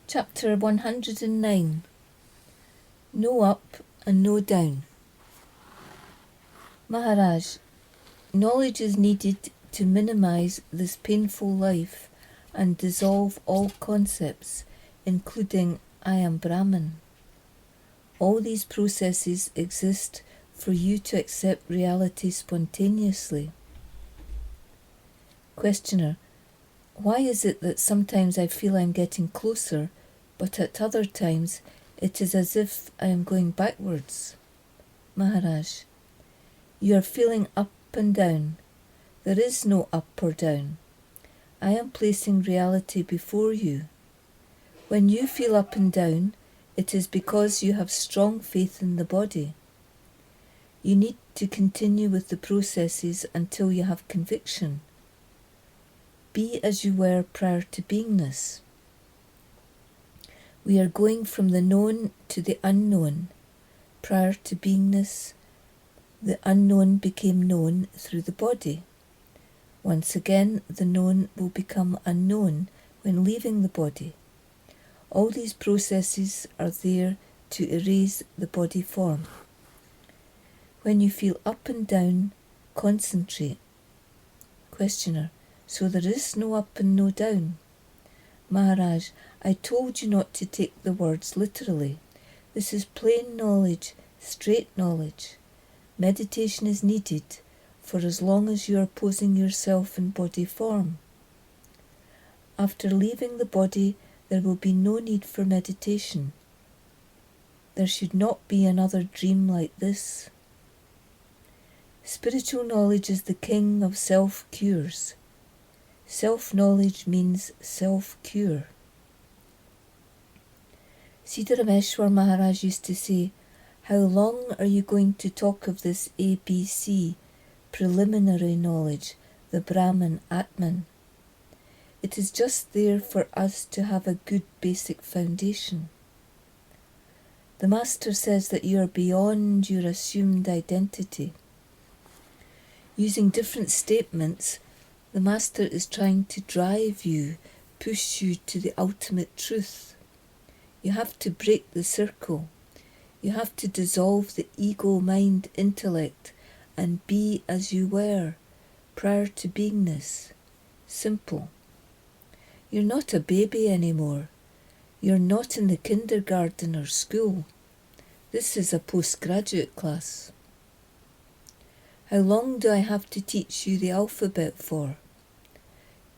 Chapter 109. No up and no down. Maharaj, knowledge is needed to minimize this painful life and dissolve all concepts, including I am Brahman. All these processes exist for you to accept reality spontaneously. Questioner, why is it that sometimes I feel I'm getting closer, but at other times it is as if I am going backwards? Maharaj, you are feeling up and down. There is no up or down. I am placing reality before you. When you feel up and down, it is because you have strong faith in the body. You need to continue with the processes until you have conviction. Be as you were prior to beingness. We are going from the known to the unknown. Prior to beingness, the unknown became known through the body. Once again, the known will become unknown when leaving the body. All these processes are there to erase the body form. When you feel up and down, concentrate. Questioner, so there is no up and no down? Maharaj, I told you not to take the words literally. This is plain knowledge, straight knowledge. Meditation is needed for as long as you are posing yourself in body form. After leaving the body, there will be no need for meditation. There should not be another dream like this. Spiritual knowledge is the king of self-cures. Self-knowledge means self-cure. Siddharameshwar Maharaj used to say, how long are you going to talk of this ABC, preliminary knowledge, the Brahman Atman? It is just there for us to have a good basic foundation. The Master says that you are beyond your assumed identity. Using different statements, the Master is trying to drive you, push you to the ultimate truth. You have to break the circle. You have to dissolve the ego, mind, intellect and be as you were prior to beingness. Simple. You're not a baby anymore. You're not in the kindergarten or school. This is a postgraduate class. How long do I have to teach you the alphabet for?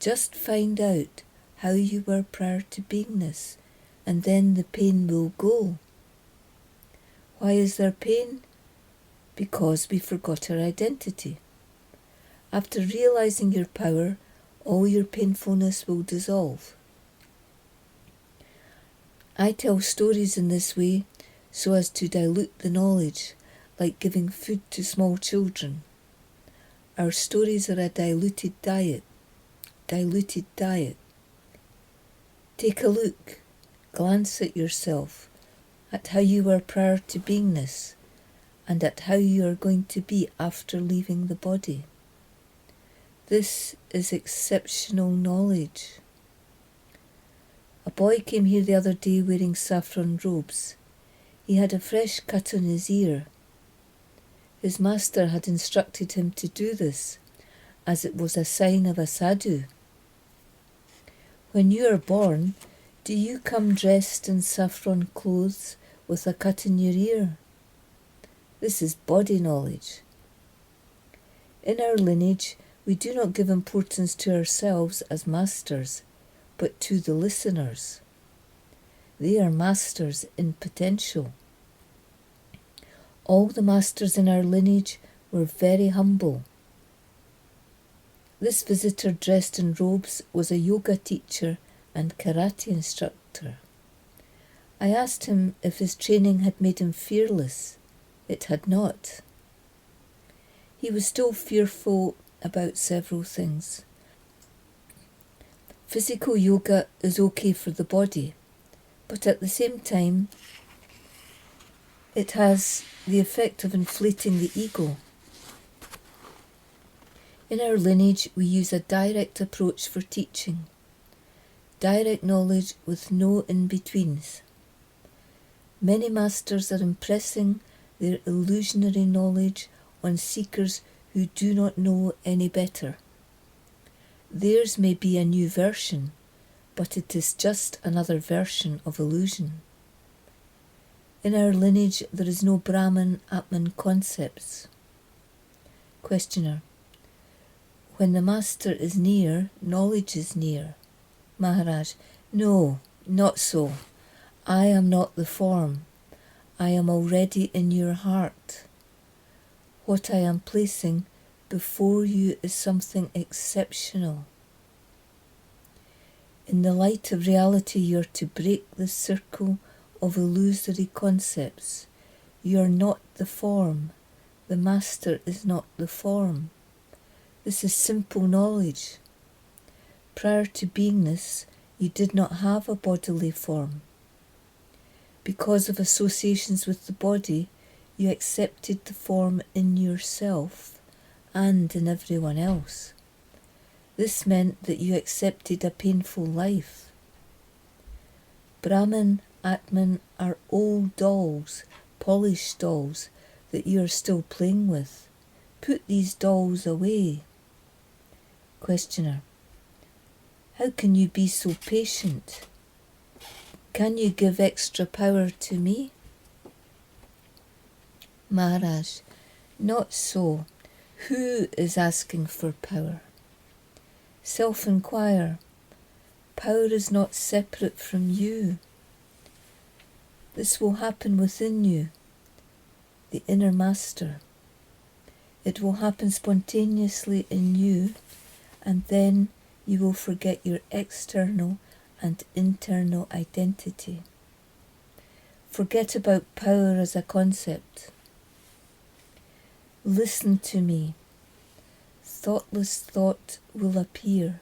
Just find out how you were prior to beingness, and then the pain will go. Why is there pain? Because we forgot our identity. After realizing your power, all your painfulness will dissolve. I tell stories in this way so as to dilute the knowledge, like giving food to small children. Our stories are a diluted diet. Diluted diet. Take a look, glance at yourself, at how you were prior to beingness, and at how you are going to be after leaving the body. This is exceptional knowledge. A boy came here the other day wearing saffron robes. He had a fresh cut on his ear. His master had instructed him to do this, as it was a sign of a sadhu. When you are born, do you come dressed in saffron clothes with a cut in your ear? This is body knowledge. In our lineage, we do not give importance to ourselves as masters, but to the listeners. They are masters in potential. All the masters in our lineage were very humble. This visitor dressed in robes was a yoga teacher and karate instructor. I asked him if his training had made him fearless. It had not. He was still fearful about several things. Physical yoga is okay for the body, but at the same time, it has the effect of inflating the ego. In our lineage, we use a direct approach for teaching. direct knowledge with no in-betweens. Many masters are impressing their illusionary knowledge on seekers who do not know any better. Theirs may be a new version, but it is just another version of illusion. In our lineage there is no Brahman, Atman concepts. Questioner: when the master is near, knowledge is near. Maharaj: no, not so. I am not the form. I am already in your heart. What I am placing before you is something exceptional. In the light of reality, you are to break the circle of illusory concepts. You are not the form. The master is not the form. This is simple knowledge. Prior to beingness, you did not have a bodily form. Because of associations with the body, you accepted the form in yourself and in everyone else. This meant that you accepted a painful life. Brahman, Atman are old dolls, polished dolls that you are still playing with. Put these dolls away. Questioner: how can you be so patient? Can you give extra power to me? Maharaj: not so. Who is asking for power? Self-inquire. Power is not separate from you. This will happen within you, the inner master. It will happen spontaneously in you, and then you will forget your external and internal identity. Forget about power as a concept. Listen to me. Thoughtless thought will appear.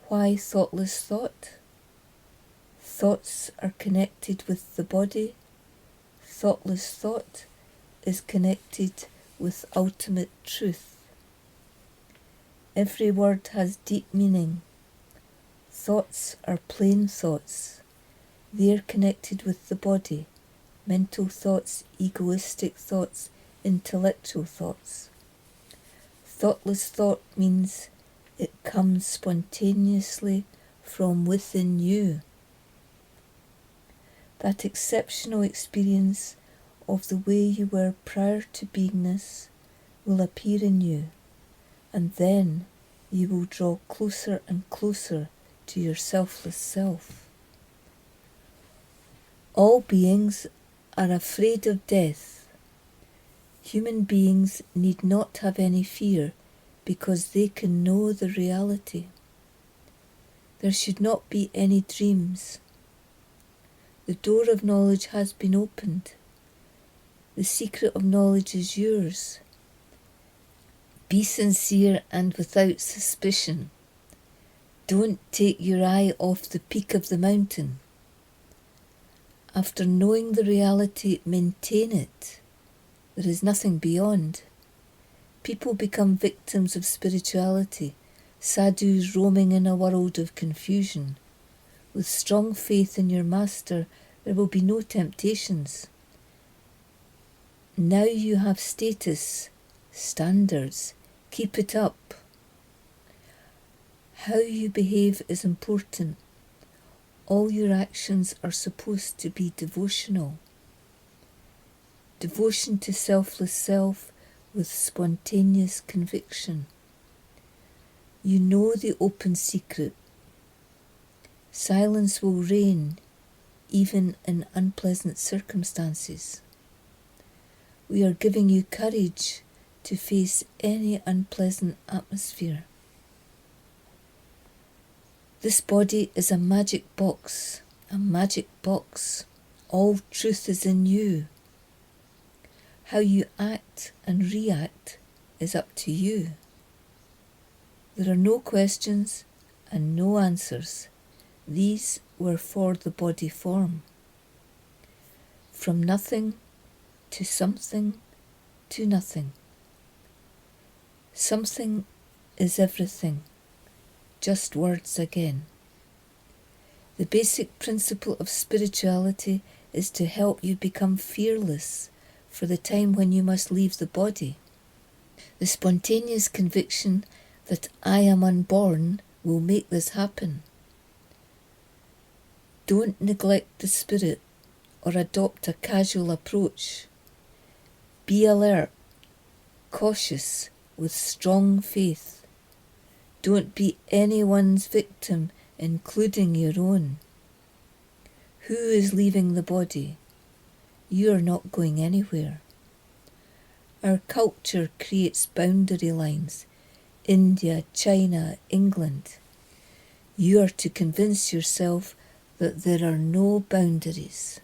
Why thoughtless thought? Thoughts are connected with the body. Thoughtless thought is connected with ultimate truth. Every word has deep meaning. Thoughts are plain thoughts. They are connected with the body. Mental thoughts, egoistic thoughts, intellectual thoughts. Thoughtless thought means it comes spontaneously from within you. That exceptional experience of the way you were prior to beingness will appear in you, and then you will draw closer and closer to your selfless self. All beings are afraid of death. Human beings need not have any fear because they can know the reality. There should not be any dreams. The door of knowledge has been opened. The secret of knowledge is yours. Be sincere and without suspicion. Don't take your eye off the peak of the mountain. After knowing the reality, maintain it. There is nothing beyond. People become victims of spirituality, sadhus roaming in a world of confusion. With strong faith in your master, there will be no temptations. Now you have status, standards. Keep it up. How you behave is important. All your actions are supposed to be devotional. Devotion to selfless self with spontaneous conviction. You know the open secret. Silence will reign even in unpleasant circumstances. We are giving you courage to face any unpleasant atmosphere. This body is a magic box, a magic box. All truth is in you. How you act and react is up to you. There are no questions and no answers. These were for the body form. From nothing to something to nothing. Something is everything. Just words again. The basic principle of spirituality is to help you become fearless for the time when you must leave the body. The spontaneous conviction that I am unborn will make this happen. Don't neglect the spirit or adopt a casual approach. Be alert, cautious, with strong faith. Don't be anyone's victim, including your own. Who is leaving the body? You are not going anywhere. Our culture creates boundary lines. India, China, England. You are to convince yourself that there are no boundaries.